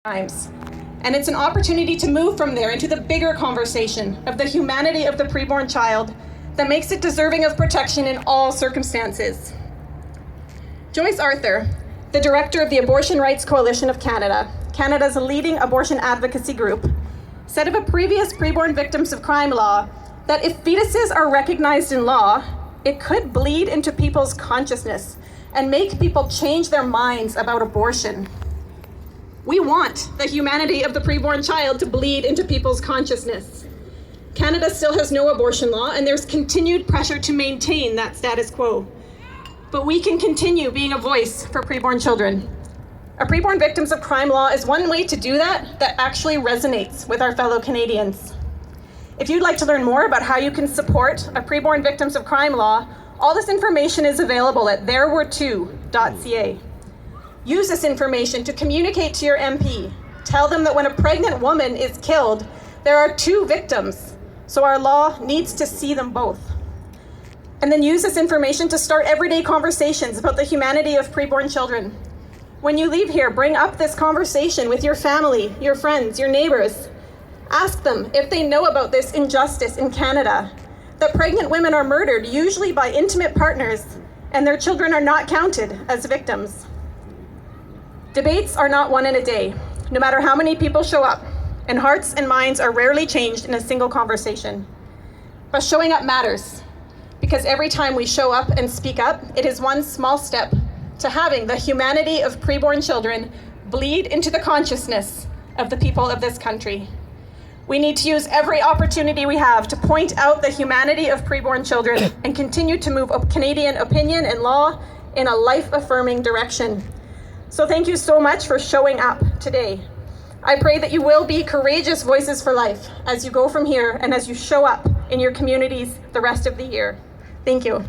crimes. And it's an opportunity to move from there into the bigger conversation of the humanity of the preborn child that makes it deserving of protection in all circumstances. Joyce Arthur, the director of the Abortion Rights Coalition of Canada, Canada's leading abortion advocacy group, said of a previous preborn victims of crime law that if fetuses are recognized in law, it could bleed into people's consciousness and make people change their minds about abortion. We want the humanity of the preborn child to bleed into people's consciousness. Canada still has no abortion law, and there's continued pressure to maintain that status quo. But we can continue being a voice for preborn children. A preborn victims of crime law is one way to do that actually resonates with our fellow Canadians. If you'd like to learn more about how you can support a preborn victims of crime law, all this information is available at therewere2.ca. Use this information to communicate to your MP. Tell them that when a pregnant woman is killed, there are two victims, so our law needs to see them both. And then use this information to start everyday conversations about the humanity of preborn children. When you leave here, bring up this conversation with your family, your friends, your neighbors. Ask them if they know about this injustice in Canada, that pregnant women are murdered, usually by intimate partners, and their children are not counted as victims. Debates are not won in a day, no matter how many people show up, and hearts and minds are rarely changed in a single conversation. But showing up matters, because every time we show up and speak up, it is one small step to having the humanity of preborn children bleed into the consciousness of the people of this country. We need to use every opportunity we have to point out the humanity of preborn children and continue to move Canadian opinion and law in a life-affirming direction. So thank you so much for showing up today. I pray that you will be courageous voices for life as you go from here and as you show up in your communities the rest of the year. Thank you.